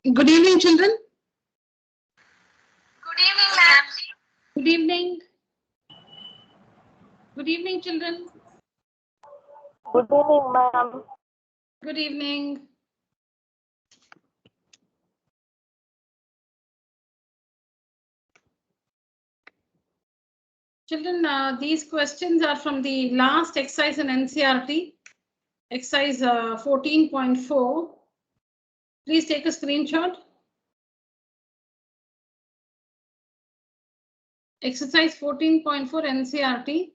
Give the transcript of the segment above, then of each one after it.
Good evening, children. Good evening, ma'am. Good evening. Good evening, children. Good evening, ma'am. Good evening. Children, these questions are from the last exercise in NCERT, exercise 14.4. Please take a screenshot. Exercise 14.4 NCERT.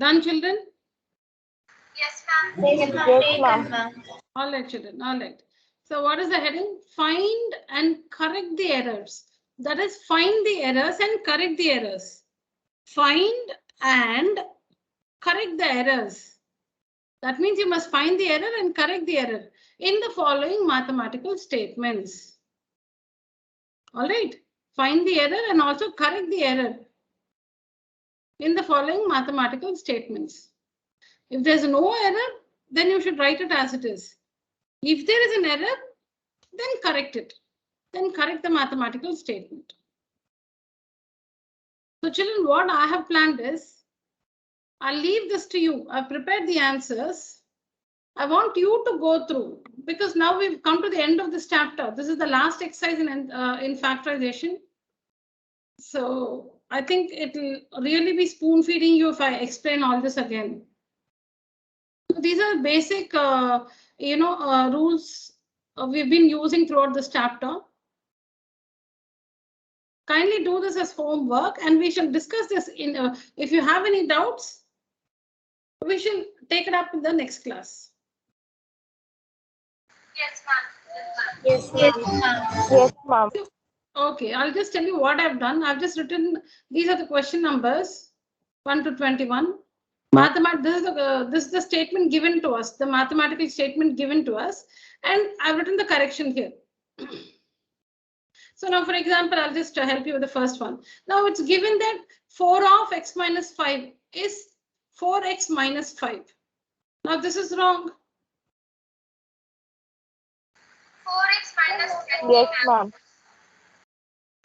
Done, children? Yes, ma'am. Yes, ma'am. All right, children. All right. So what is the heading? Find and correct the errors. That is, find the errors and correct the errors. Find and correct the errors. That means you must find the error and correct the error in the following mathematical statements. All right. Find the error and also correct the error in the following mathematical statements. If there's no error, then you should write it as it is. If there is an error, then correct it. Then correct the mathematical statement. So children, what I have planned is, I'll leave this to you. I've prepared the answers. I want you to go through, because now we've come to the end of this chapter. This is the last exercise in factorization. So I think it will really be spoon feeding you if I explain all this again. So these are basic, rules we've been using throughout this chapter. Kindly do this as homework, and we shall discuss this in. If you have any doubts, we shall take it up in the next class. Yes, ma'am. Yes, ma'am. Yes, ma'am. Okay, I'll just tell you what I've done. I've just written, these are the question numbers 1 to 21. This is the statement given to us, the mathematical statement given to us, and I've written the correction here. So now, for example, I'll just help you with the first one. Now it's given that 4 of x minus 5 is 4x minus 5. Now this is wrong. 4x minus 20. Yes, ma'am.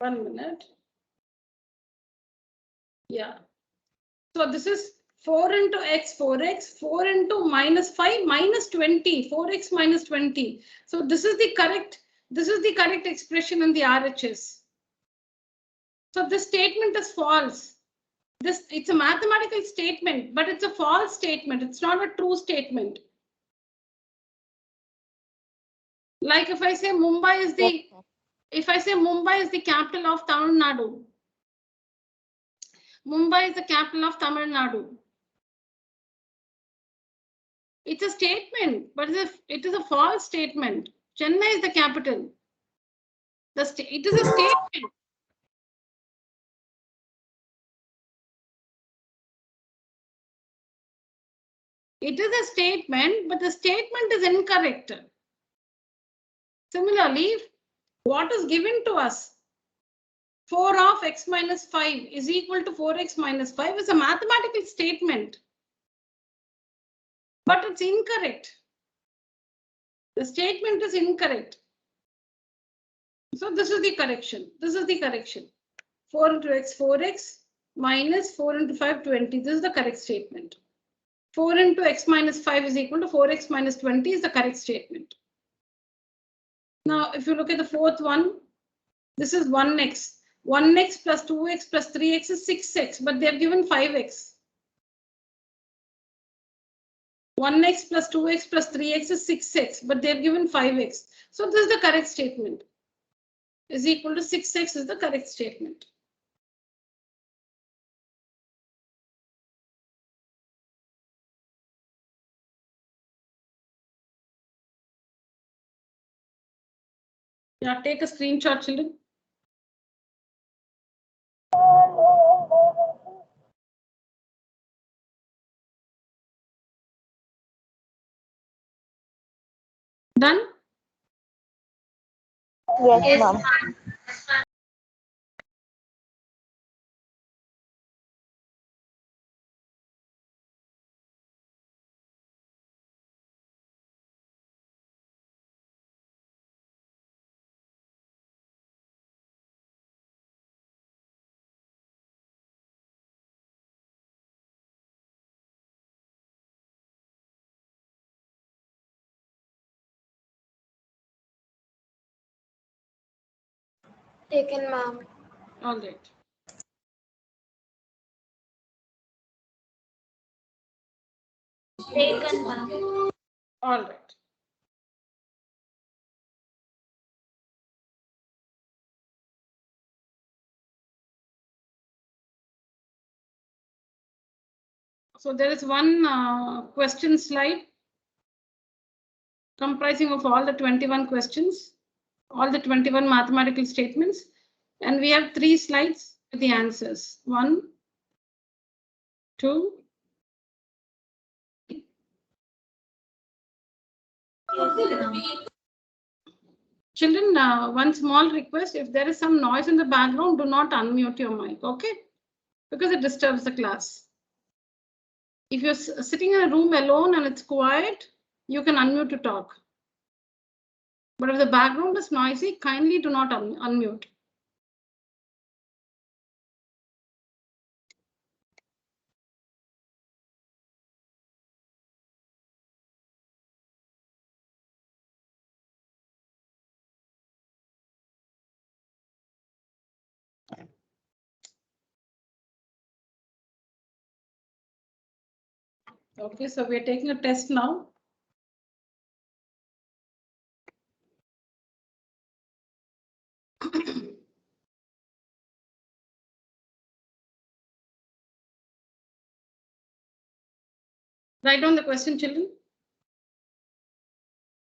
1 minute. Yeah. So this is 4 into x, 4x, 4 into minus 5, minus 20, 4x minus 20. So this is the correct expression in the RHS. So this statement is false. It's a mathematical statement, but it's a false statement. It's not a true statement. Like if I say Mumbai is the capital of Tamil Nadu. Mumbai is the capital of Tamil Nadu. It's a statement, but it is a false statement. Chennai is the capital. It is a statement. It is a statement, but the statement is incorrect. Similarly, what is given to us, 4 of x minus 5 is equal to 4x minus 5 is a mathematical statement, but it's incorrect. The statement is incorrect. So this is the correction. 4 into x, 4x minus 4 into 5, 20. This is the correct statement. 4 into x minus 5 is equal to 4x minus 20 is the correct statement. Now, if you look at the fourth one, this is 1x. 1x plus 2x plus 3x is 6x, but they have given 5x. 1x plus 2x plus 3x is 6x, but they have given 5x. So this is the correct statement. Is equal to 6x is the correct statement. Yeah, take a screenshot, children. Done? Yes, ma'am. Taken, ma'am. All right. Taken, ma'am. All right. So there is one question slide comprising of all the 21 questions, all the 21 mathematical statements, and we have 3 slides with the answers. 1, 2. Children, one small request, if there is some noise in the background, do not unmute your mic, okay? Because it disturbs the class. If you're sitting in a room alone and it's quiet, you can unmute to talk. But if the background is noisy, kindly do not unmute. Okay, so we're taking a test now. Write down the question, children.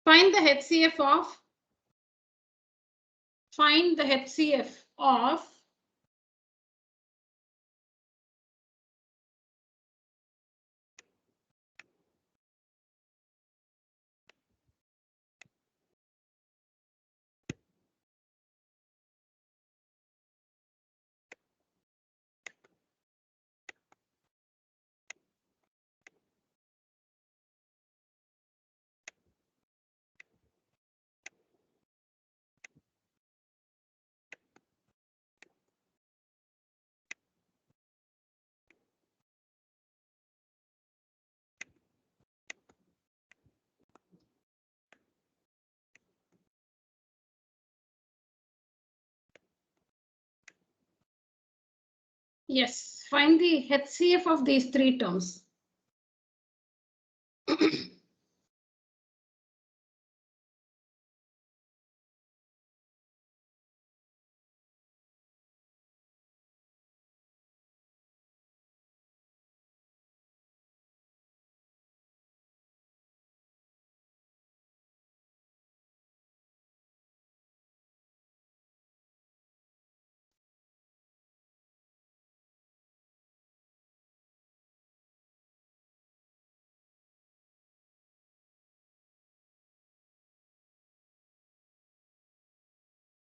Find the HCF of. Find the HCF of. Yes, find the HCF of these 3 terms.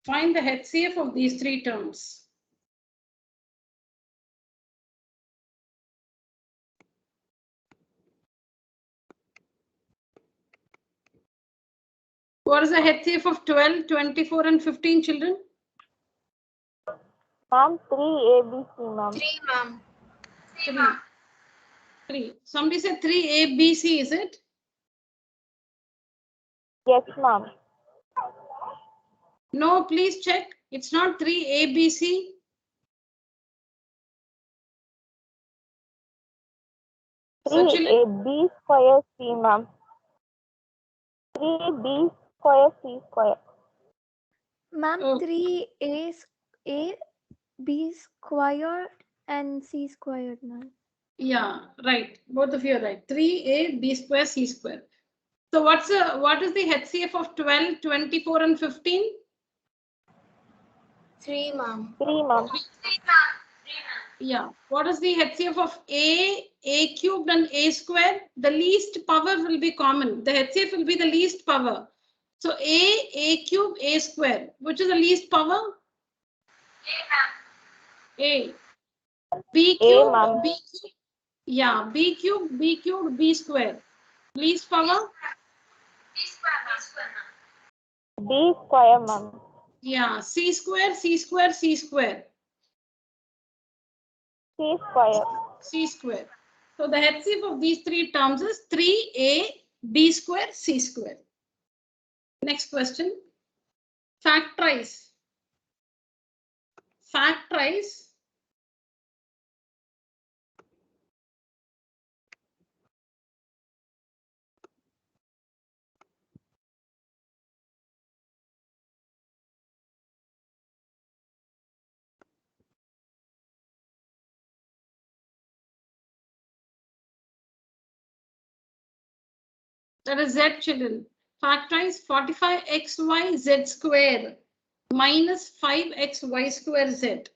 Find the HCF of these 3 terms. What is the HCF of 12, 24, and 15, children? Ma'am, 3 ABC, ma'am. 3, ma'am. 3. 3. Somebody said 3 ABC, is it? Yes, ma'am. No, please check. It's not 3 ABC. So, 3 children, AB square C, ma'am. 3 B square C square. Ma'am, Oh. 3A, B squared and C squared, ma'am. Yeah, right. Both of you are right. 3A, B square, C square. So what is the HCF of 12, 24, and 15? 3, ma'am. 3, ma'am. 3, ma'am. Yeah. What is the HCF of A cubed, and A square? The least power will be common. The HCF will be the least power. So A cube, A square. Which is the least power? A. B A, cube, ma'am. B cube. Yeah, B cube, B cubed, B square. Least power? B square, ma'am. Yeah, C square, C square, C square. C square. C square. So the HCF of these 3 terms is 3A, B square, C square. Next question. Factorize. factorize that is z children. Factorize 45xy z square minus 5xy square z.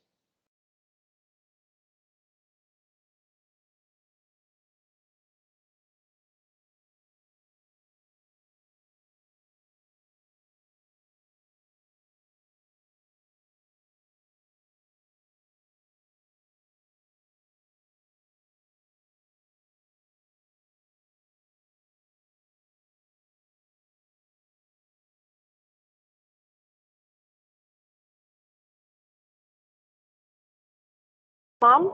Ma'am,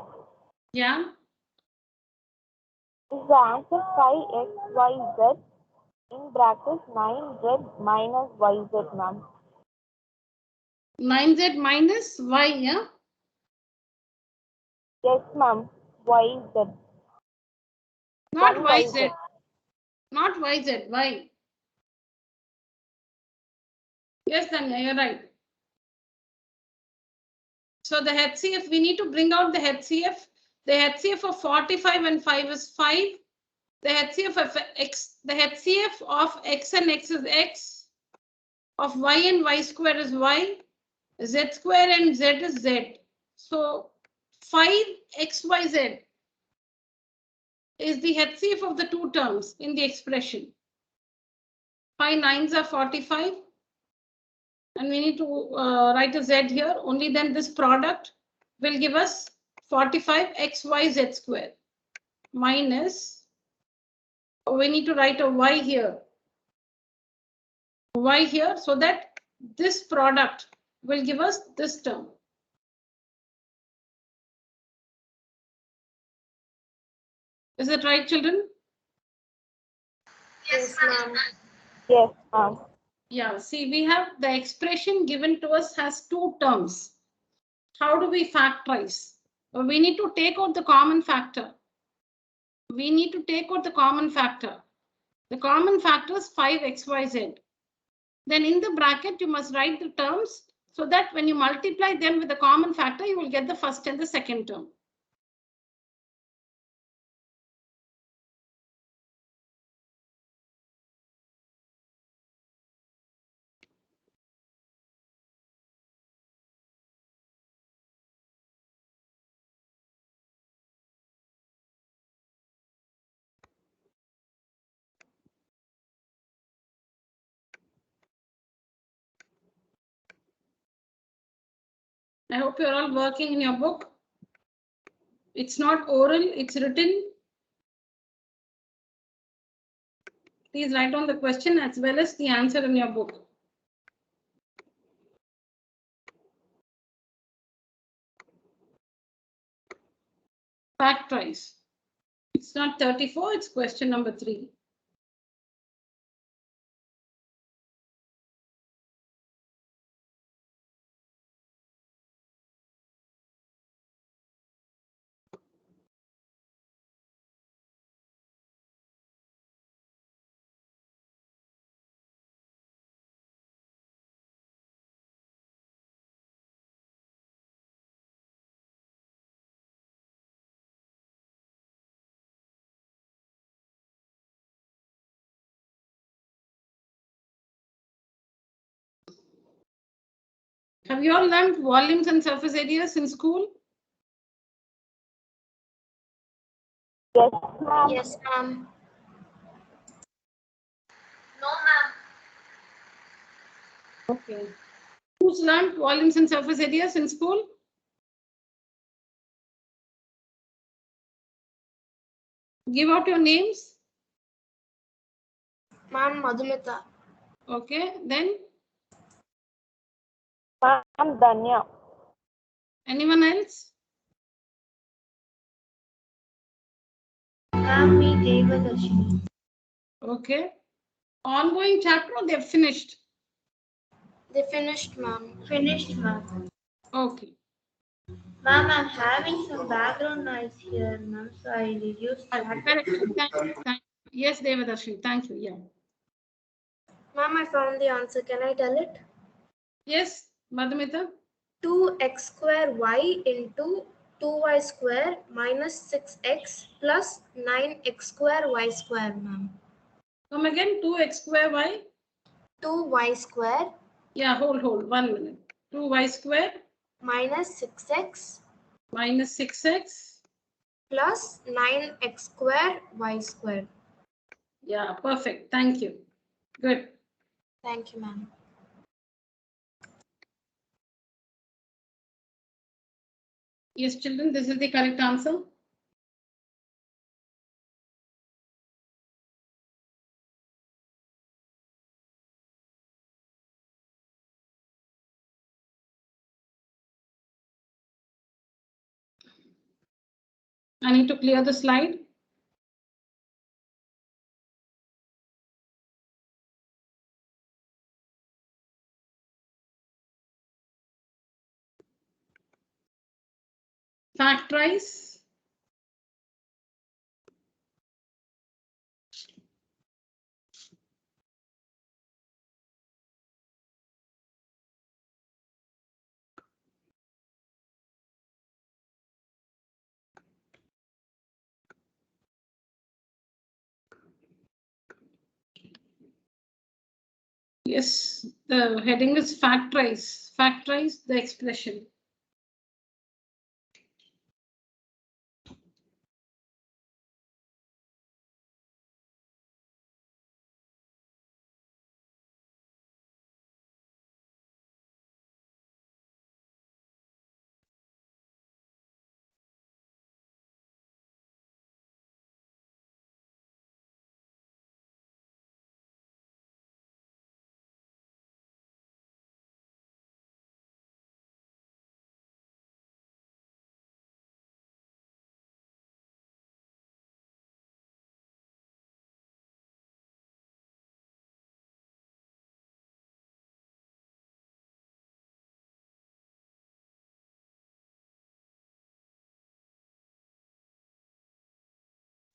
Yeah. is the answer 5xyz in brackets 9z minus yz, ma'am? 9z minus y, yeah? Yes, ma'am. Yz. Not One yz. Not yz, y. Yes, Danya, you're right. So the HCF, we need to bring out the HCF. The HCF of 45 and 5 is 5. The HCF of x, the HCF of x and x is x. Of y and y square is y. Z square and z is z. So 5xyz is the HCF of the two terms in the expression. 5 9s are 45. And we need to write a z here. Only then this product will give us 45xyz square minus, we need to write a y here so that this product will give us this term. Is it right, children? Yes, ma'am. Yes, ma'am. Yeah, see, we have the expression given to us has two terms. How do we factorize? We need to take out the common factor. We need to take out the common factor. The common factor is 5xyz. Then in the bracket, you must write the terms so that when you multiply them with the common factor, you will get the first and the second term. I hope you're all working in your book. It's not oral, it's written. Please write down the question as well as the answer in your book. Factorize. It's not 34, it's question number 3. Have you all learned volumes and surface areas in school? Yes, ma'am. Yes, ma'am. No, ma'am. Okay. Who's learned volumes and surface areas in school? Give out your names. Ma'am, Madhumita. Okay, then Ma'am, Danya. anyone else? Ma'am, me, Devalashmi. Okay. Ongoing chapter or they've finished? They finished, ma'am. Finished, ma'am. Okay. Ma'am, I'm having some background noise here, ma'am, so I reduced that. Correct. Thank you. Yes, Devadarshi. Thank you. Yeah. Ma'am, I found the answer. Can I tell it? Yes, Madhumita. 2x square y into 2y square minus 6x plus 9x square y square, ma'am. Come again. 2x square y. 2y square. Yeah, hold. 1 minute. 2y square Minus 6x. Minus 6x. Plus 9x square y square. Yeah, perfect. Thank you. Good. Thank you, ma'am. Yes, children, this is the correct answer. I need to clear the slide. Factorize. Yes, the heading is factorize. Factorize the expression.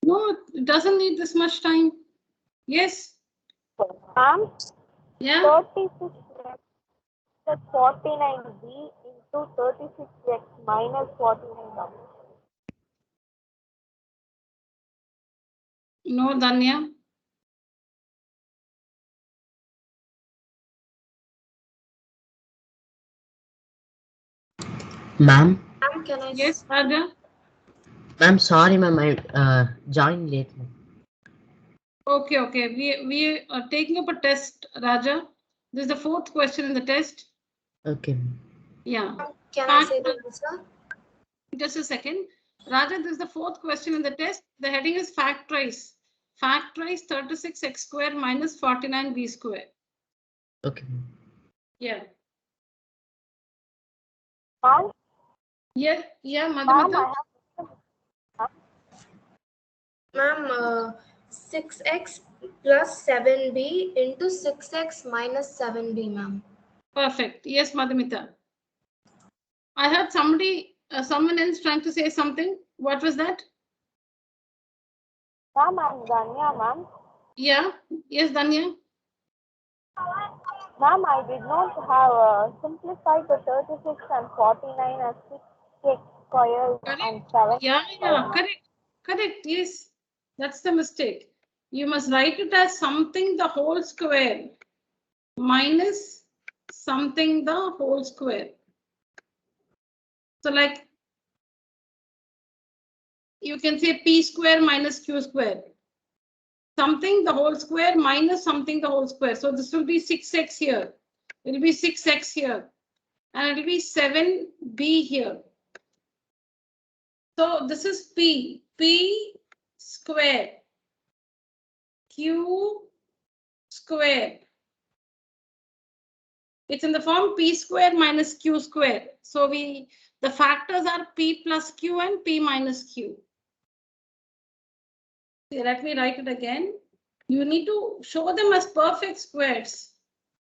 No, it doesn't need this much time. Yes. Ma'am, Yeah. 36x plus 49b into 36x minus 49. No, Danya. Ma'am, Ma'am, can I? Yes, Raja. ma'am, sorry, ma'am, I joined late. Okay. We are taking up a test, Raja. This is the 4th question in the test. Okay. Yeah. Can I say the answer? Just a second. Raja, this is the 4th question in the test. The heading is factorize. Factorize 36x square minus 49b square. Okay. Yeah. Ma'am, Yeah, ma'am, Madhumita. Ma'am, 6x plus 7b into 6x minus 7b, ma'am. Perfect. Yes, Madhumita. I heard someone else trying to say something. What was that? Ma'am, I'm Danya, ma'am. Yeah. Yes, Danya. Ma'am, I did not have simplified the 36 and 49 as 6x squared and 7. Yeah. Correct. Yes. That's the mistake. You must write it as something the whole square minus something the whole square. So like you can say p square minus q square. Something the whole square minus something the whole square. So this will be 6x here. It will be 6x here. And it will be 7b here. So this is p square q square. It's in the form p square minus q square. So the factors are p plus q and p minus q. See, let me write it again. You need to show them as perfect squares.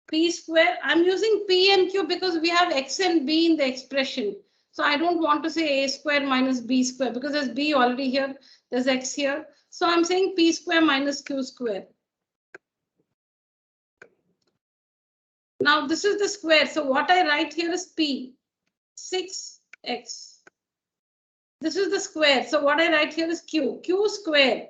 P square, I'm using p and q because we have x and b in the expression. So I don't want to say a square minus b square because there's b already here, there's x here. So I'm saying p square minus q square. Now this is the square. So what I write here is p, 6x. This is the square. So what I write here is q, q square.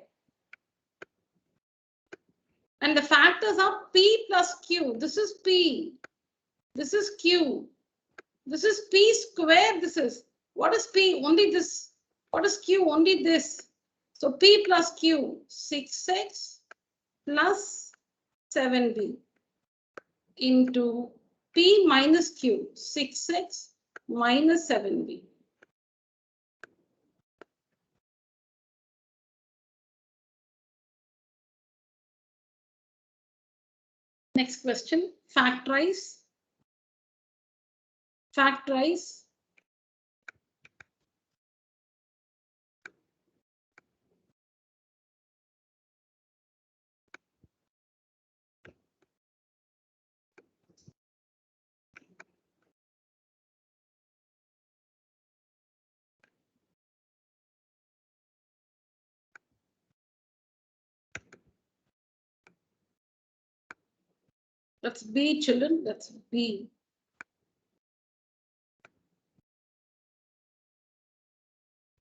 And the factors are p plus q. This is p. This is q. This is p square. This is, what is p? Only this. What is q? Only this. So p plus q, 6x plus 7b into p minus q, 6x minus 7b. Next question, factorize. Factorize. That's B, children. That's B.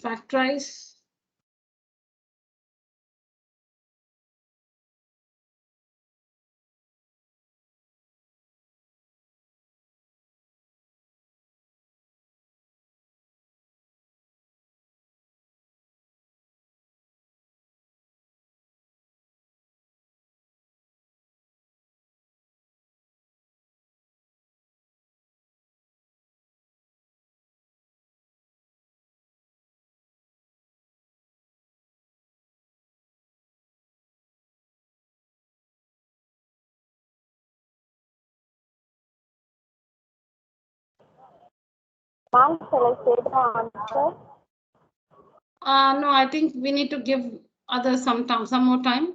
Factorize. Ma'am, shall I say the answer? No, I think we need to give others some time, some more time.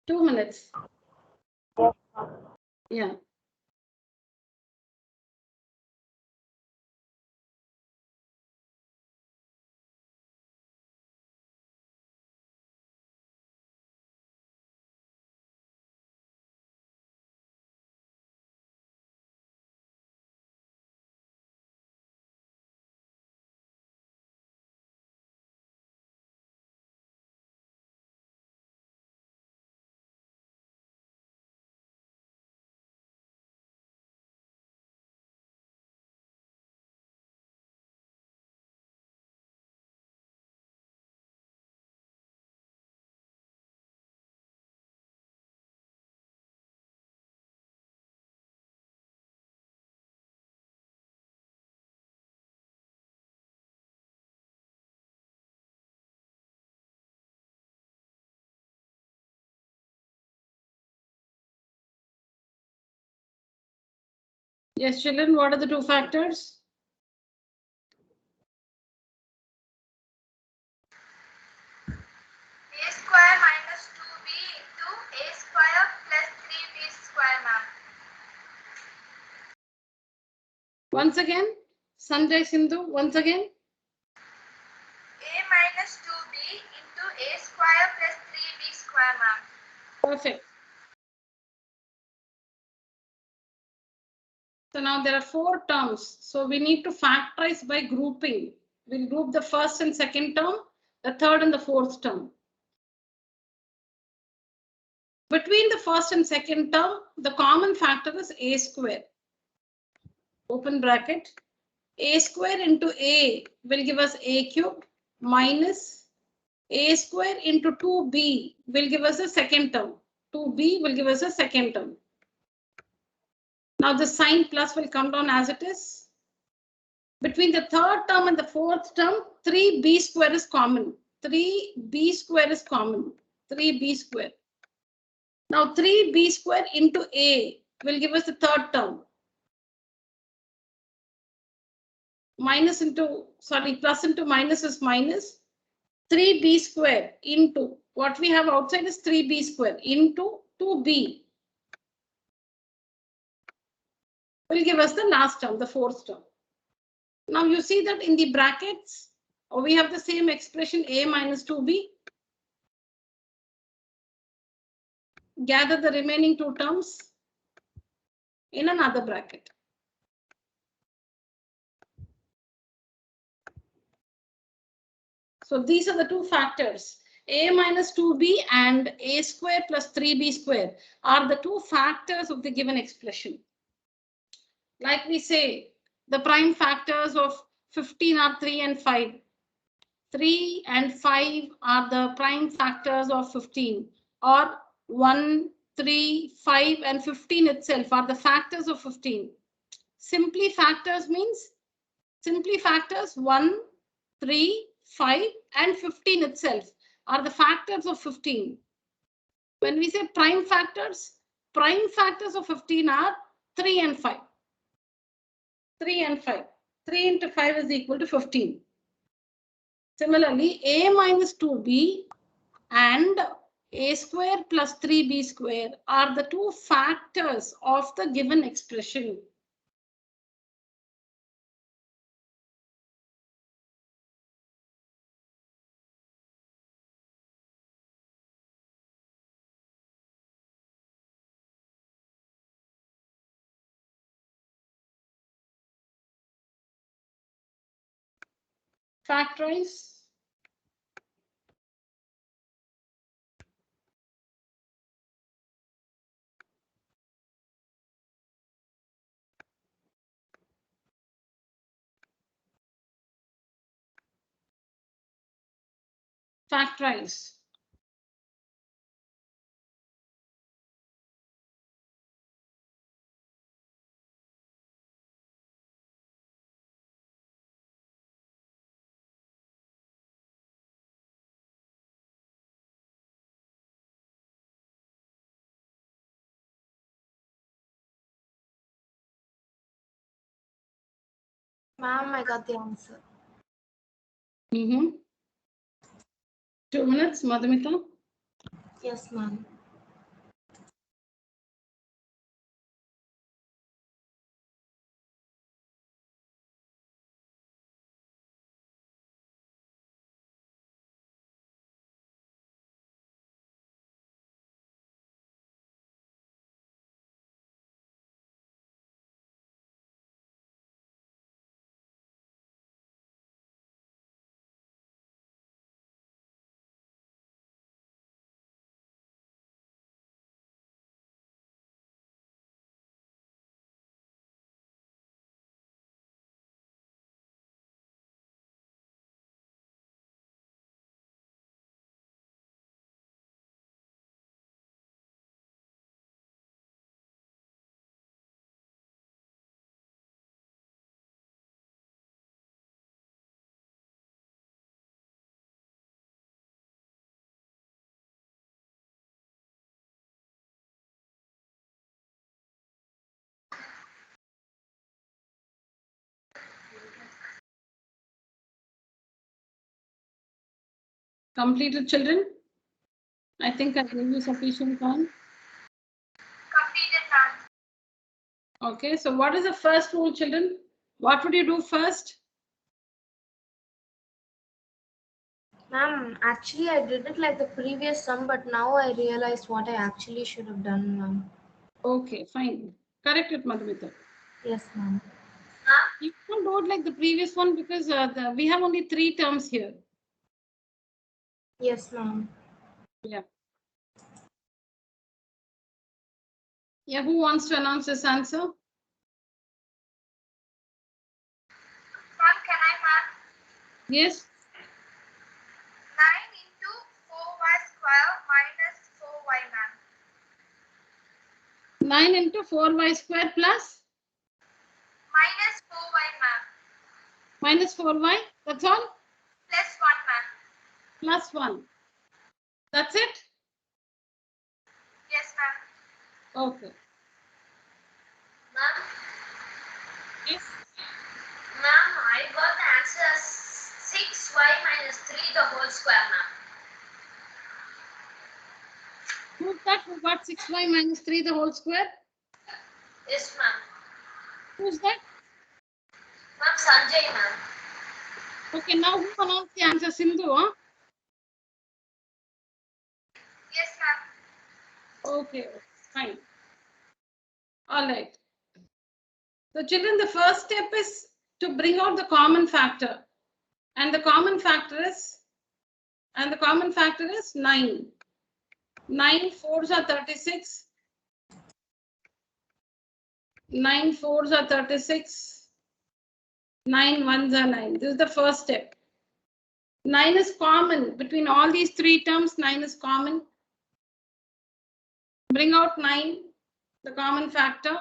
2 minutes. Yes, ma'am. Yeah. Yes, children, what are the two factors? A square minus 2b into a square plus 3b square, ma'am. Once again, Sanjay Sindhu, once again. A minus 2b into a square plus 3b square, ma'am. Perfect. So now there are 4 terms. So we need to factorize by grouping. We'll group the first and second term, the third and the fourth term. Between the first and second term, the common factor is a square. Open bracket. A square into a will give us a cube minus a square into 2b will give us a second term. 2b will give us a second term. Now the sign plus will come down as it is. Between the third term and the fourth term, 3b square is common. 3b square is common. 3b square. Now 3b square into a will give us the third term. Minus into, sorry, plus into minus is minus. 3b square into what we have outside is 3b square into 2b will give us the last term, the fourth term. Now you see that in the brackets, we have the same expression a minus 2b. Gather the remaining two terms in another bracket. So these are the two factors. A minus 2b and a square plus 3b square are the two factors of the given expression. Like we say, the prime factors of 15 are 3 and 5. 3 and 5 are the prime factors of 15, or 1, 3, 5 and 15 itself are the factors of 15. Simply factors means simply factors 1, 3, 5 and 15 itself are the factors of 15. When we say prime factors of 15 are 3 and 5. 3 and 5. 3 into 5 is equal to 15. Similarly, a minus 2b and a square plus 3b square are the two factors of the given expression. Factorize. Factorize. Ma'am, I got the answer. 2 minutes, Madhumita. Yes, ma'am. Completed, children? I think I gave you sufficient time. Completed, ma'am. Okay, so what is the first rule, children? What would you do first? Ma'am, actually I did it like the previous sum, but now I realized what I actually should have done, ma'am. Okay, fine. Correct it, Madhumita. Yes, ma'am. You can't do it like the previous one because we have only 3 terms here. Yes, ma'am. Yeah. Yeah, who wants to announce this answer? Ma'am, can I, ma'am? Yes. 9 into 4y square minus 4y, ma'am. 9 into 4y square plus? Minus 4y, ma'am. Minus 4y, that's all? Plus 1, ma'am. Plus 1. That's it? Yes, ma'am. Okay. Ma'am? Yes. Ma'am, I got the answer as 6y minus 3 the whole square, ma'am. Who's that who got 6y minus 3 the whole square? Yes, ma'am. Who's that? Ma'am, Sanjay, ma'am. Okay, now who announced the answer? Sindhu, huh? Yes, ma'am. Okay, fine. All right. So children, the first step is to bring out the common factor. And the common factor is 9. 9 fours are 36. 9 fours are 36. 9 ones are 9. This is the first step. 9 is common. Between all these three terms, 9 is common. Bring out 9, the common factor.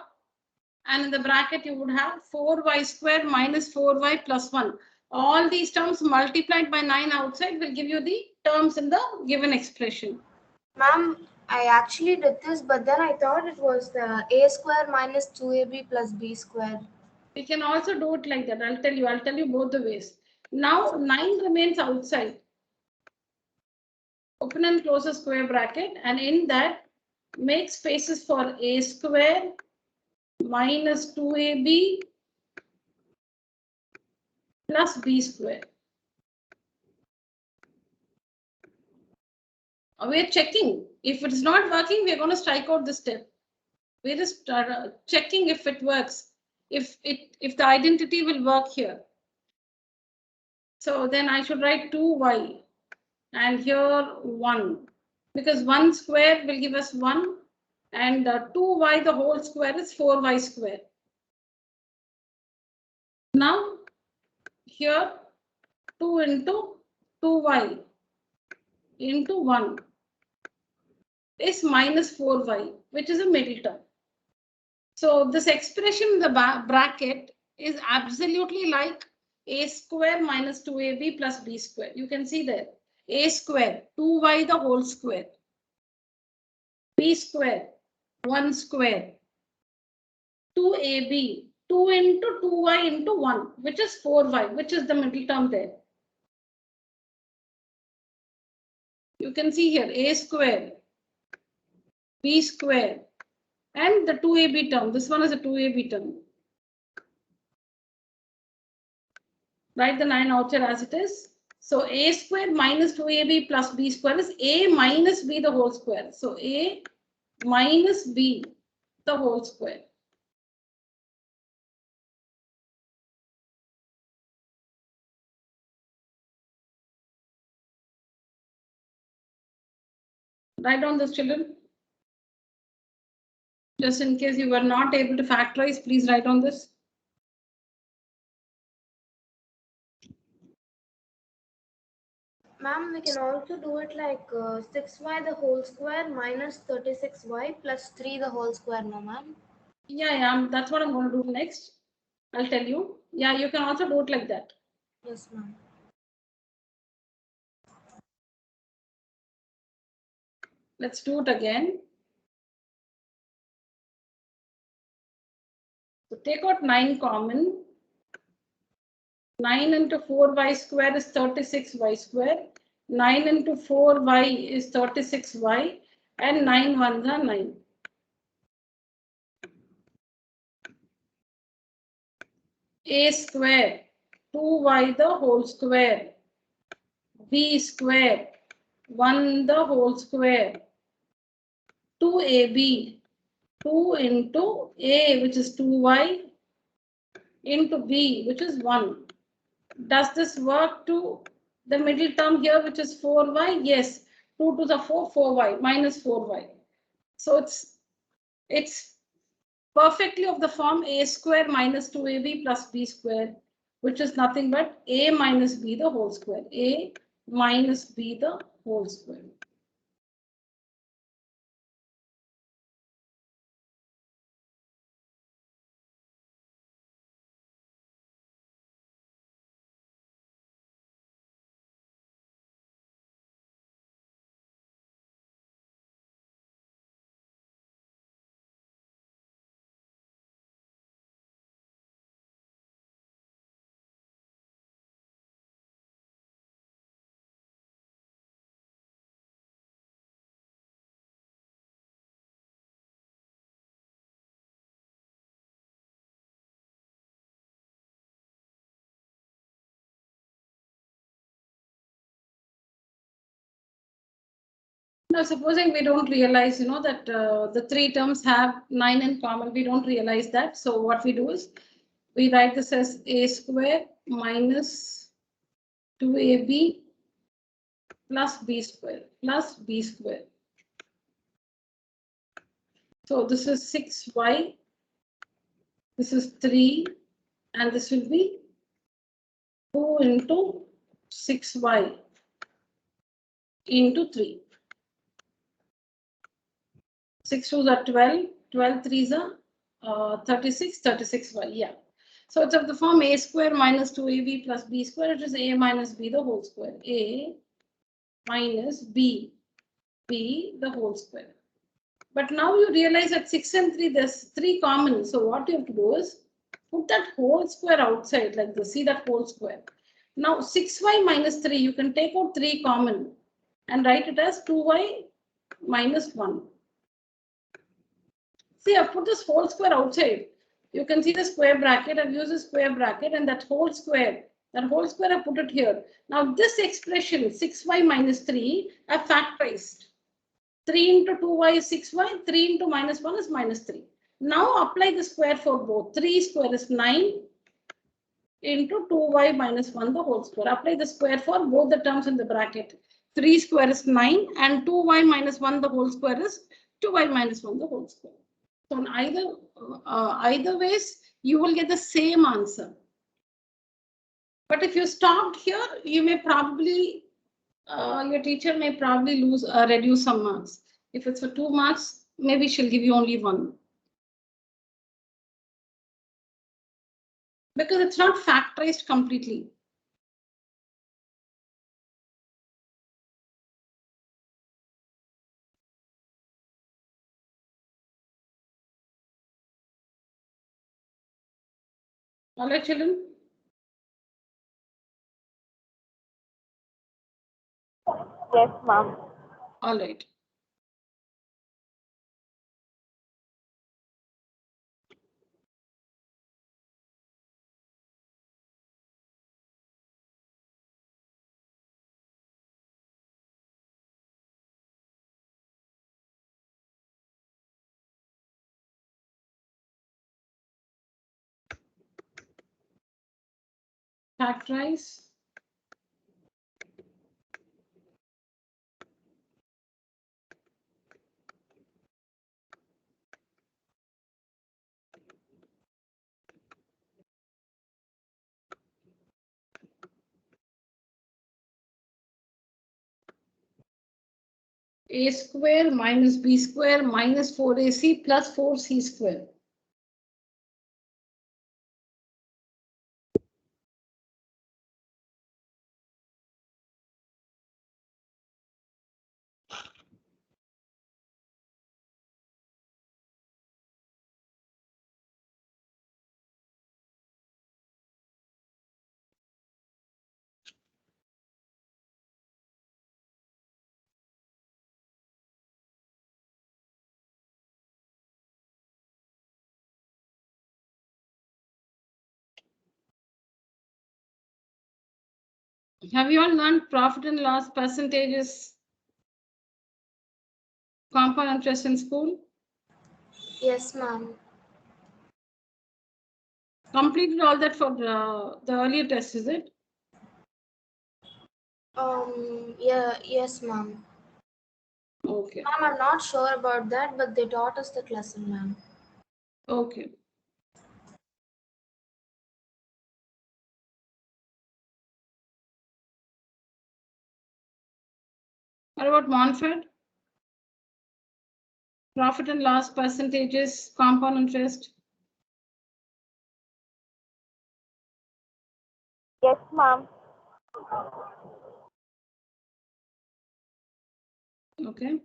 And in the bracket, you would have 4y squared minus 4y plus 1. All these terms multiplied by 9 outside will give you the terms in the given expression. Ma'am, I actually did this, but then I thought it was the a square minus 2ab plus b square. We can also do it like that. I'll tell you both the ways. Now 9 remains outside. Open and close a square bracket, and in that make spaces for a square minus 2ab plus b square. We're checking. If it's not working, we're going to strike out this step. We're just checking if it works, if the identity will work here. So then I should write 2y and here 1, because 1 square will give us 1 and 2y the whole square is 4y square. Now here 2 into 2y into 1 is minus 4y, which is a middle term. So this expression in the bracket is absolutely like a square minus 2ab plus b square. You can see there, a square, 2y the whole square, b square, 1 square, 2ab, 2 into 2y into 1, which is 4y, which is the middle term there. You can see here, a square, b square, and the 2ab term. This one is a 2ab term. Write the 9 outside as it is. So a square minus 2ab plus b square is a minus b the whole square. So a minus b the whole square. Write down this, children. Just in case you were not able to factorize, please write on this. Ma'am, we can also do it like 6y the whole square minus 36y plus 3 the whole square, no ma'am? Yeah, that's what I'm going to do next. I'll tell you. Yeah, you can also do it like that. Yes, ma'am. Let's do it again. So take out 9 common. 9 into 4y square is 36y square. 9 into 4y is 36y. And 9 ones are 9. A square, 2y the whole square. B square, 1 the whole square. 2ab, 2 into a, which is 2y, into b, which is 1. Does this work to the middle term here, which is 4y? Yes. 2 to the 4, 4y, minus 4y. So it's perfectly of the form a square minus 2ab plus b square, which is nothing but a minus b the whole square. A minus b the whole square. Now, supposing we don't realize, that the three terms have 9 in common, we don't realize that. So what we do is we write this as a square minus 2ab plus b square plus b square. So this is 6y, this is 3, and this will be 2 into 6y into 3. 6 2s are 12, 12 3s are 36, 36y, yeah. So it's of the form a square minus 2ab plus b square, it is a minus b the whole square. A minus b, b the whole square. But now you realize that 6 and 3, there's 3 common. So what you have to do is put that whole square outside like this. See that whole square. Now 6y minus 3, you can take out 3 common and write it as 2y minus 1. See, I've put this whole square outside. You can see the square bracket. I've used a square bracket and that whole square I put it here. Now this expression 6y minus 3, I've factorized. 3 into 2y is 6y, 3 into minus 1 is minus 3. Now apply the square for both. 3 square is 9 into 2y minus 1 the whole square. Apply the square for both the terms in the bracket. 3 square is 9 and 2y minus 1 the whole square is 2y minus 1 the whole square. So in either ways, you will get the same answer. But if you stopped here, you may probably, your teacher may probably reduce some marks. If it's for 2 marks, maybe she'll give you only 1. Because it's not factorized completely. All right, children? Yes, ma'am. All right. Factorize. A square minus b square minus 4ac plus 4c square. Have you all learned profit and loss percentages, compound interest in school? Yes, ma'am. Completed all that for the earlier test, is it? Yeah, yes, ma'am. Okay. Ma'am, I'm not sure about that, but they taught us that lesson, ma'am. Okay. What about Montfort? Profit and loss percentages, compound interest. Yes, ma'am. Okay.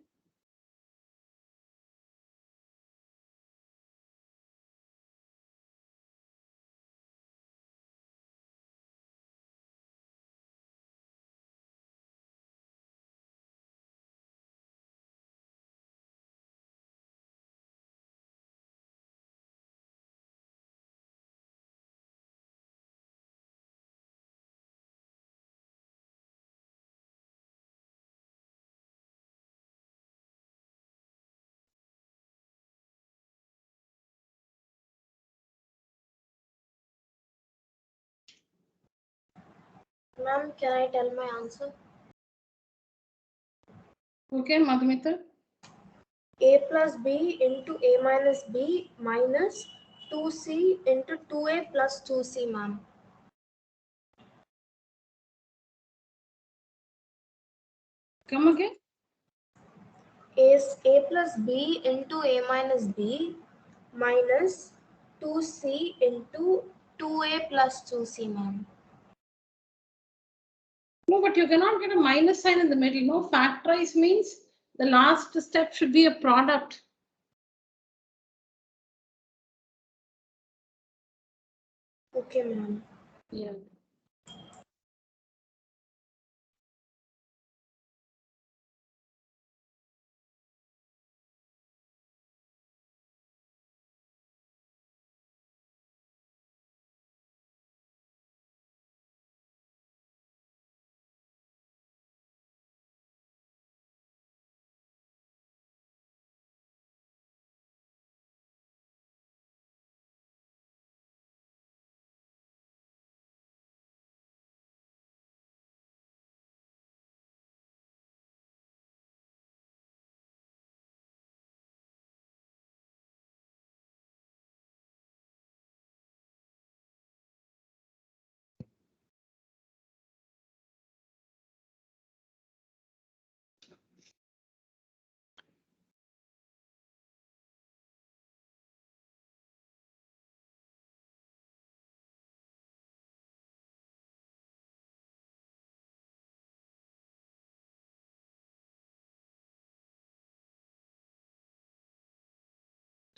Ma'am, can I tell my answer? Okay, Madhumita. A plus B into A minus B minus 2C into 2A plus 2C, ma'am. Come again. Is A plus B into A minus B minus 2C into 2A plus 2C, ma'am. No, but you cannot get a minus sign in the middle. No, factorize means the last step should be a product. Okay, ma'am. Yeah.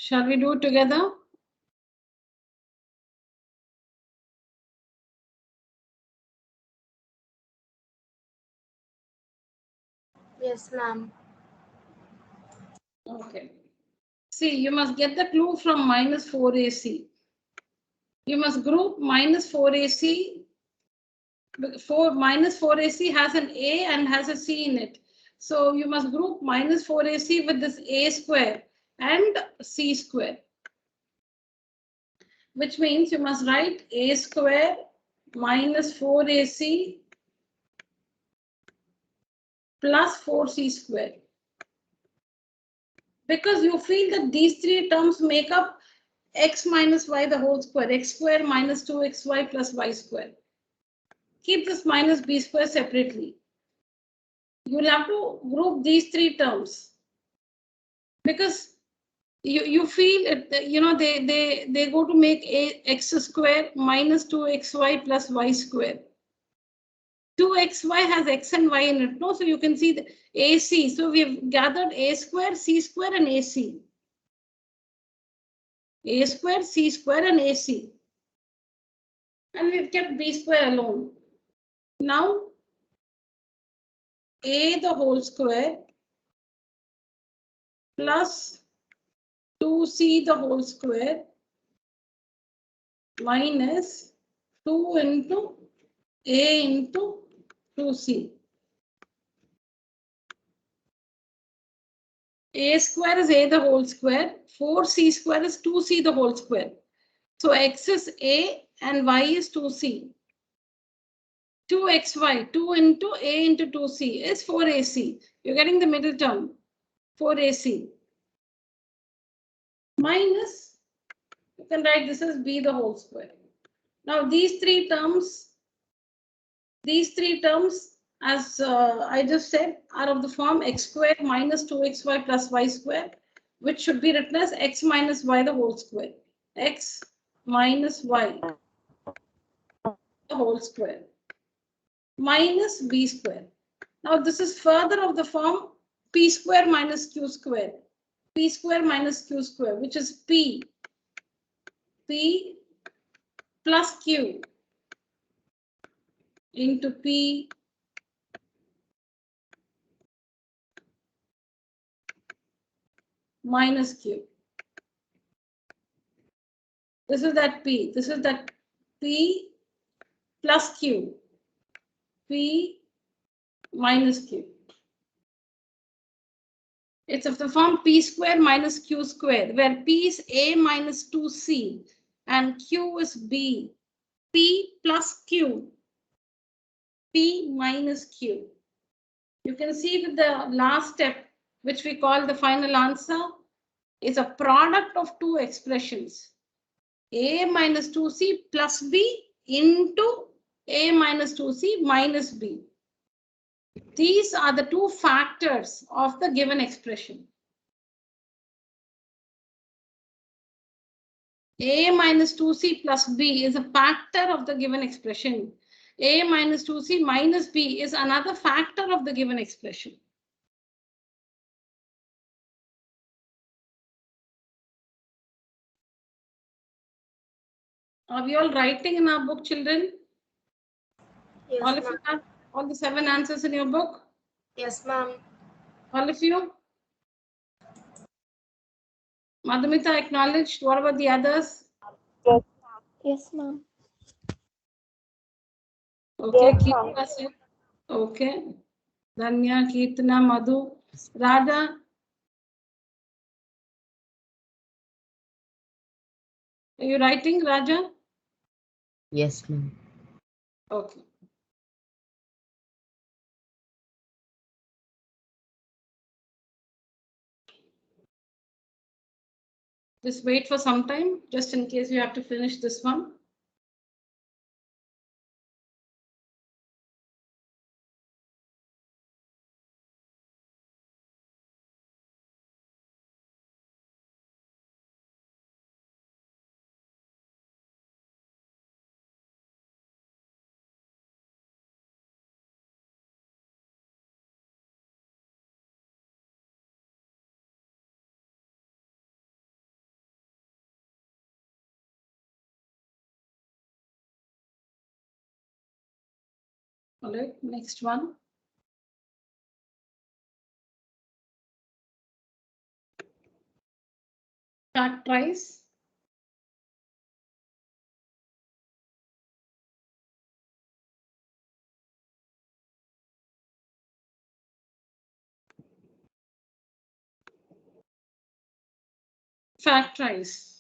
Shall we do it together? Yes, ma'am. Okay. See, you must get the clue from minus 4AC. You must group minus 4AC. Minus 4AC has an A and has a C in it. So you must group minus 4AC with this A square and C square. Which means you must write A square minus 4AC plus 4C square. Because you feel that these three terms make up x minus y the whole square, x square minus 2xy plus y square. Keep this minus b square separately. You will have to group these three terms because you feel it, you know, they go to make a x square minus 2xy plus y square. 2xy has x and y in it, no? So you can see the AC. So we have gathered a square, c square, and AC. A square, c square, and AC. And we've kept b square alone. Now, a the whole square plus 2c the whole square minus 2 into a into 2c. A square is a the whole square. 4c square is 2c the whole square. So x is a and y is 2c. 2xy, 2 into a into 2c is 4ac. You're getting the middle term, 4ac. Minus, you can write this as b the whole square. Now these three terms, as I just said, are of the form x squared minus 2xy plus y square, which should be written as x minus y the whole square. X minus y the whole square minus b square. Now this is further of the form p square minus q square. P square minus q square, which is p plus q into p minus q. This is that p. This is that p plus q. P minus q. It's of the form p square minus q square, where p is a minus 2c and q is b. P plus q P minus Q. You can see that the last step, which we call the final answer, is a product of two expressions. A minus 2C plus B into A minus 2C minus B. These are the two factors of the given expression. A minus 2C plus B is a factor of the given expression. A minus 2C minus B is another factor of the given expression. Are we all writing in our book, children? Yes, All of you have all the 7 answers in your book? Yes, ma'am. All of you? Madhumita acknowledged. What about the others? Yes. Yes, ma'am. Okay, Yes, Kirtana said. Okay. Danya, Kirtana, Madhu. Radha. Are you writing, Raja? Yes, ma'am. Okay. Just wait for some time, just in case you have to finish this one. All right, next one. Factorize. Factorize.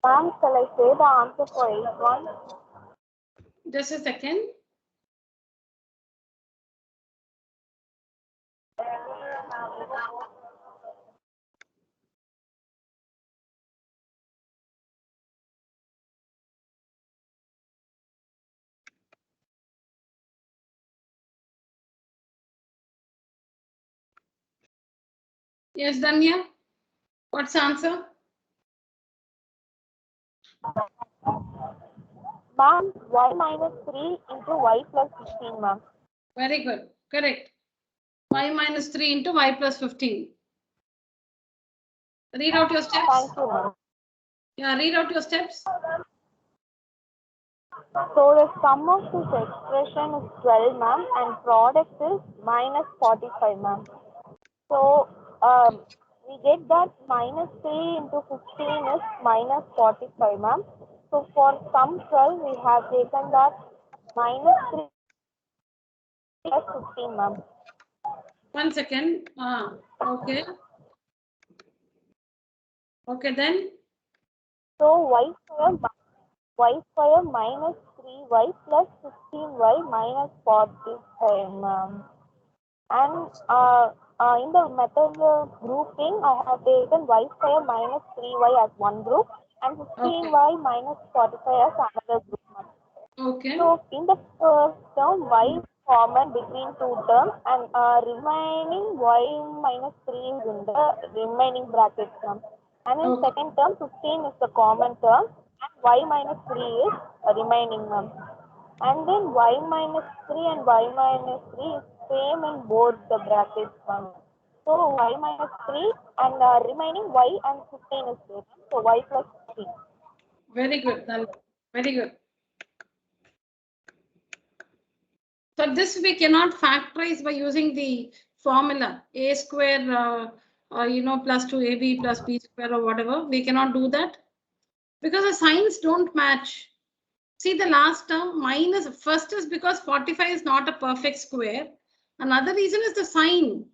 Ma'am, shall I say the answer for 8-1? Just a second. Yes, Danya. What's the answer? Ma'am, y minus 3 into y plus 15, ma'am. Very good. Correct. Y minus 3 into y plus 15. Read out your steps. Thank you, ma'am. Yeah, read out your steps. So the sum of this expression is 12, ma'am, and product is minus 45, ma'am. So we get that minus 3 into 15 is minus 45, ma'am. So for sum 12, we have taken that minus 3 plus 15, ma'am. 1 second. Okay. Okay, then. So y square minus 3y plus 15y minus 45, ma'am. And in the method grouping, I have taken y square minus 3y as one group and 15y minus 45 as another group, ma'am. Okay. So in the first term, y is common between two terms and remaining y minus 3 is in the remaining brackets, ma'am. And in second term, 15 is the common term and y minus 3 is remaining, ma'am. And then y minus 3 and y minus 3 is same in both the brackets, ma'am. So y minus 3 and remaining y and 15 is same. So y plus 3. Very good. Very good. So this we cannot factorize by using the formula a square, plus 2ab plus b square or whatever. We cannot do that because the signs don't match. See the last term minus first is because 45 is not a perfect square. Another reason is the sign.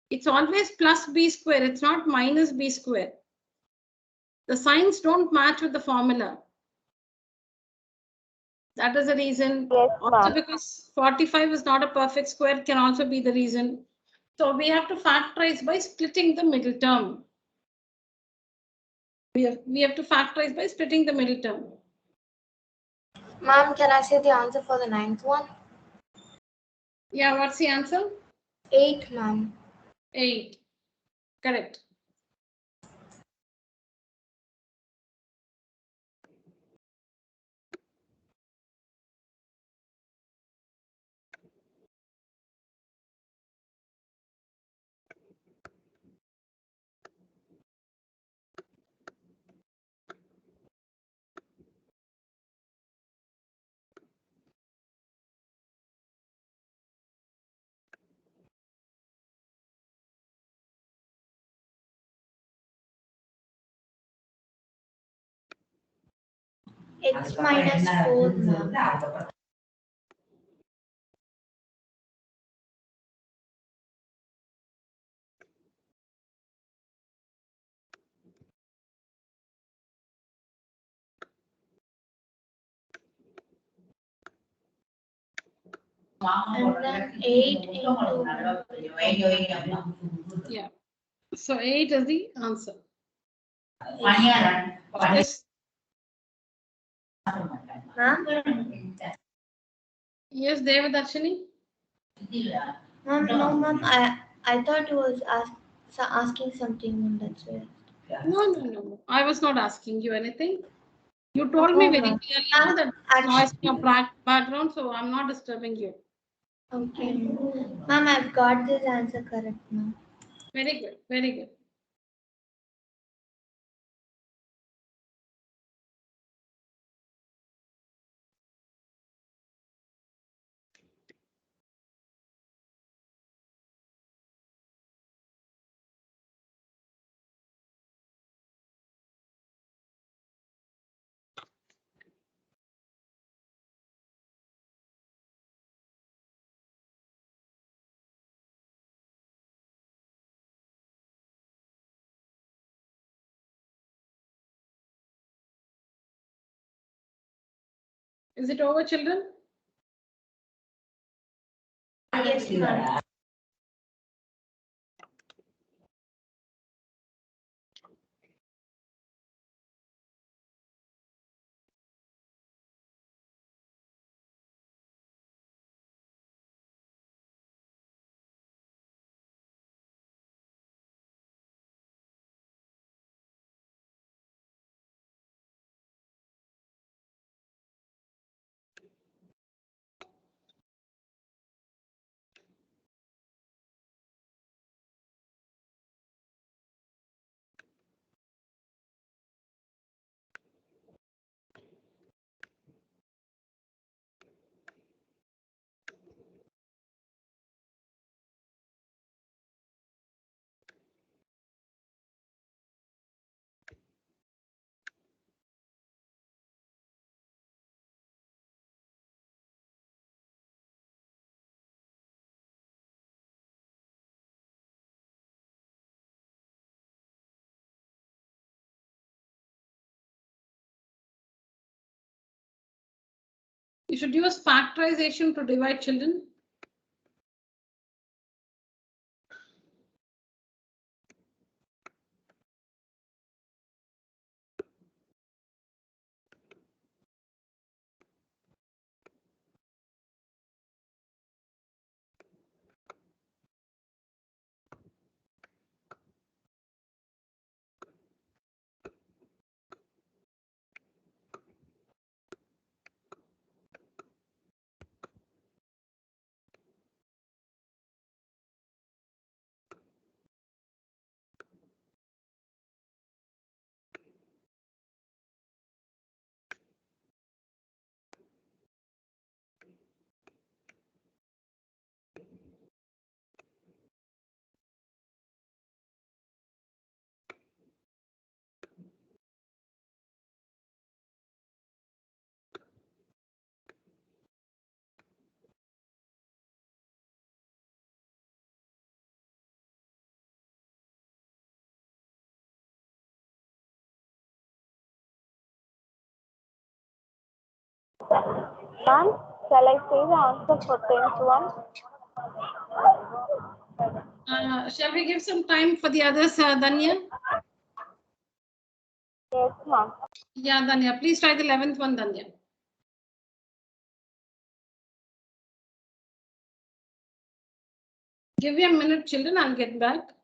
It's always plus b square. It's not minus b square. The signs don't match with the formula. That is the reason. Yes, Also ma'am. because 45 is not a perfect square can also be the reason. So we have to factorize by splitting the middle term. We have to factorize by splitting the middle term. Ma'am, can I say the answer for the ninth one? Yeah, what's the answer? 8, ma'am. 8. Correct. X minus 4, ma'am. And then 8 into... Yeah. So 8 is the answer. Yes. Yes. Ma'am? Yes, Devadarshini. Ma'am, no, ma'am. I thought you was asking something, and that's why. No. I was not asking you anything. You told me No, very ma'am. clearly that noise in your background, so I'm not disturbing you. Okay. Ma'am, I've got this answer correct, ma'am. Very good. Very good. Is it over, children? Yes, ma'am. You should use factorization to divide, children. Ma'am, shall I say the answer for 10th one? Shall we give some time for the others, Danya? Yes, ma'am. Yeah, Danya, please try the 11th one, Danya. Give me a minute, children, I'll get back.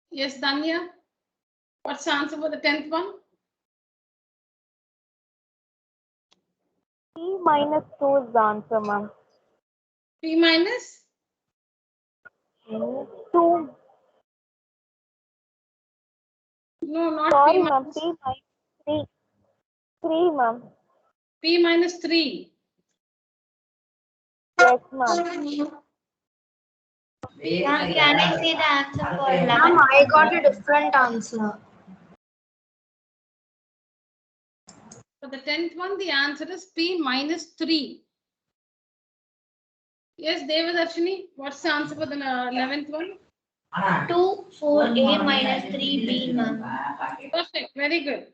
Yes, Danya. What's the answer for the 10th one? P minus 2 is the answer, ma'am. P minus? 2. No, not Sorry, P ma'am. minus. P minus 3. 3, ma'am. P minus 3. Yes, ma'am. Ma'am, can I see the answer for 11? Ma'am, I got a different answer. For the 10th one, the answer is P minus 3. Yes, Devadarshini, what's the answer for the 11th one? 2 4a minus 3b, ma'am. Perfect, very good.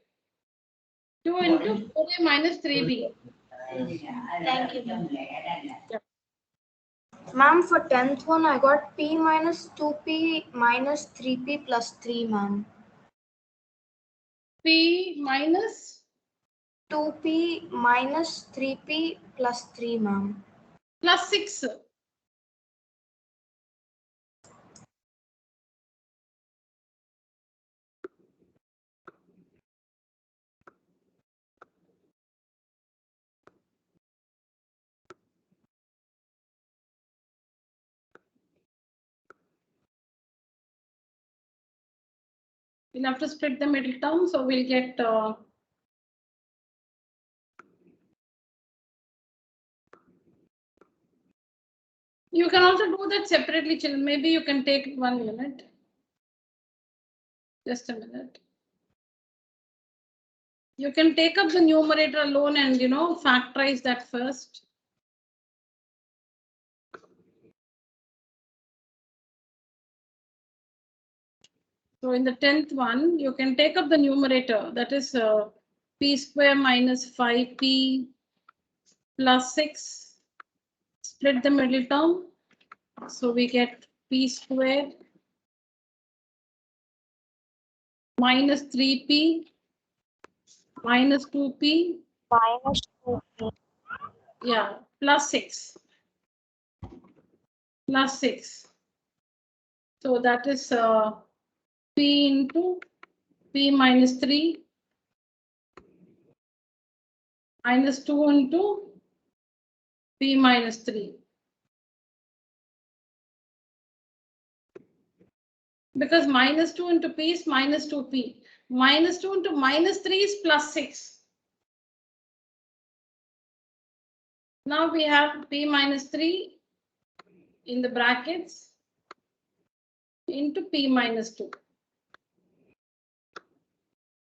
2 into 4a minus 3b. Thank you, ma'am. Ma'am, for 10th one, I got p minus 2p minus 3p plus 3, ma'am. P minus 2p minus 3p plus 3, ma'am. plus 6. We'll have to split the middle term, so we'll get you can also do that separately, children. Maybe you can take 1 minute. Just a minute. You can take up the numerator alone and factorize that first. So in the 10th one, you can take up the numerator, that is p square minus 5p plus 6. Split the middle term. So we get p squared minus 3p minus 2p. Minus 2p. Yeah, plus 6. Plus 6. So that is p into p minus 3 minus 2 into p minus 3. Because minus 2 into p is minus 2p. Minus 2 into minus 3 is plus 6. Now we have p minus 3 in the brackets into p minus 2.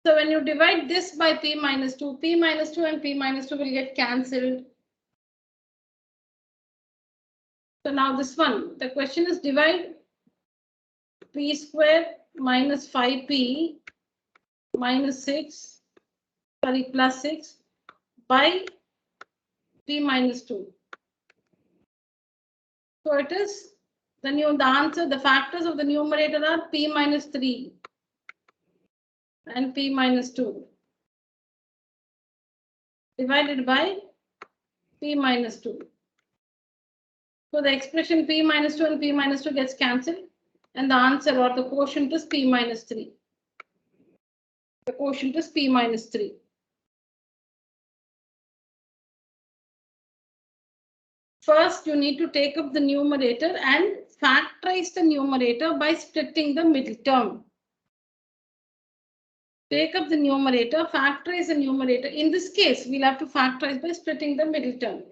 So when you divide this by p minus 2 and p minus 2 will get cancelled. So now this one, the question is divide p square minus 5p minus 6, sorry, plus 6 by p minus 2. So it is the answer, the factors of the numerator are p minus 3 and p minus 2 divided by p minus 2. So the expression p minus 2 and p minus 2 gets cancelled and the answer or the quotient is p minus 3. The quotient is p minus 3. First, you need to take up the numerator and factorize the numerator by splitting the middle term. Take up the numerator, factorize the numerator. In this case, we'll have to factorize by splitting the middle term.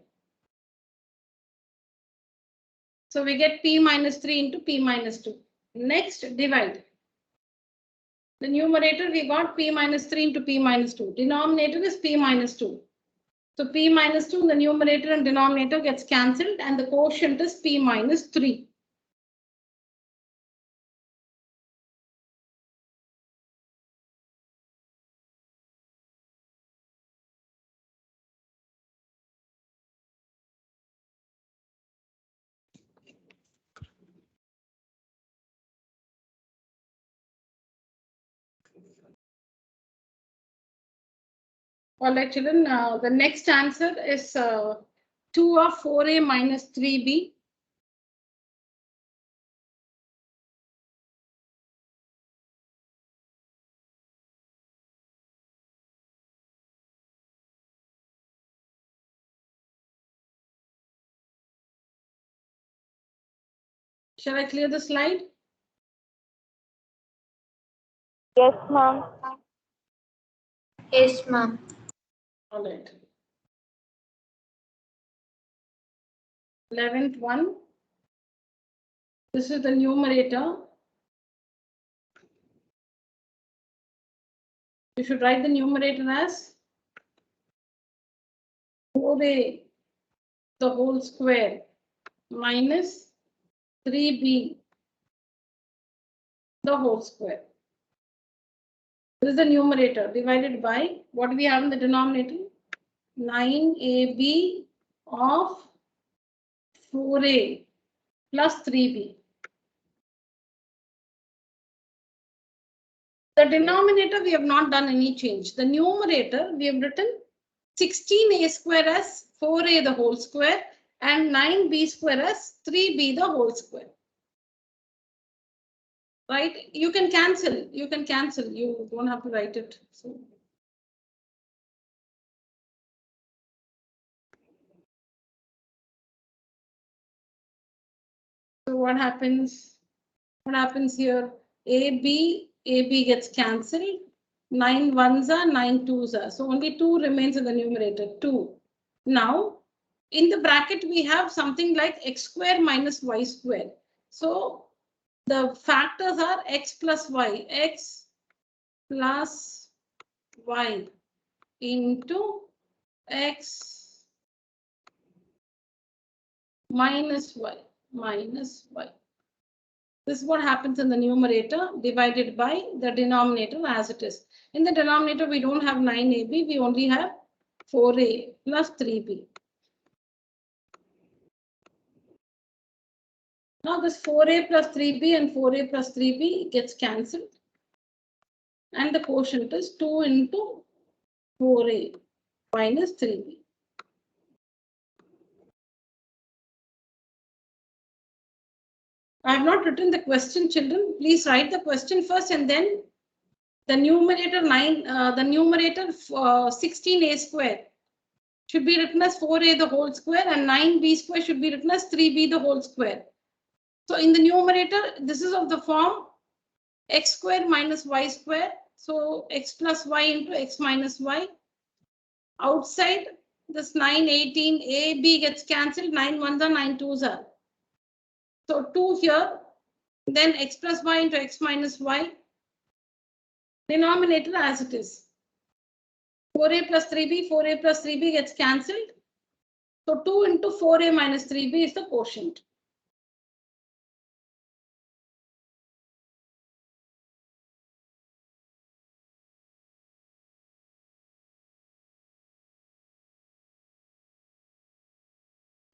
So we get p minus 3 into p minus 2. Next, divide. The numerator, we got p minus 3 into p minus 2. Denominator is p minus 2. So p minus 2 in the numerator and denominator gets cancelled and the quotient is p minus 3. All right, children, the next answer is 2 of 4a minus 3b. Shall I clear the slide? Yes, ma'am. Yes, ma'am. All right. 11th one. This is the numerator. You should write the numerator as 4a the whole square minus 3b the whole square. This is the numerator divided by what do we have in the denominator? 9ab of 4a plus 3b. The denominator we have not done any change. The numerator we have written 16a square as 4a the whole square and 9b square as 3b the whole square. Right? You can cancel. You can cancel. You don't have to write it. So what happens? What happens here? AB gets cancelled. 9 ones are 9 twos are. So only 2 remains in the numerator. 2. Now in the bracket we have something like x square minus y square. So the factors are x plus y. X plus y into x minus y. This is what happens in the numerator divided by the denominator as it is. In the denominator, we don't have 9ab, we only have 4a plus 3b. Now this 4a plus 3b and 4a plus 3b gets cancelled. And the quotient is 2 into 4a minus 3b. I have not written the question, children. Please write the question first and then the numerator 16a square should be written as 4a the whole square and 9b square should be written as 3b the whole square. So in the numerator, this is of the form x square minus y square. So x plus y into x minus y. Outside this 9, 18, a, b gets cancelled. 9 ones are 9 twos are. So 2 here, then x plus y into x minus y. Denominator as it is. 4a plus 3b gets cancelled. So 2 into 4a minus 3b is the quotient.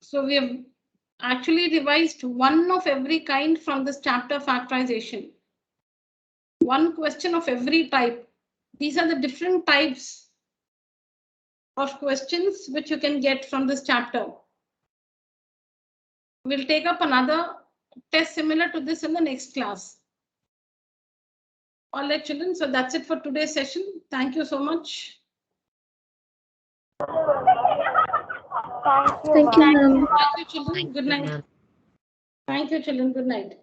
So we have actually revised one of every kind from this chapter factorization. One question of every type. These are the different types of questions which you can get from this chapter. We'll take up another test similar to this in the next class. All right, children. So that's it for today's session. Thank you so much. Thank you, Thank you, ma'am. Thank you, children. Thank Good you, night. ma'am. Thank you, children. Good night.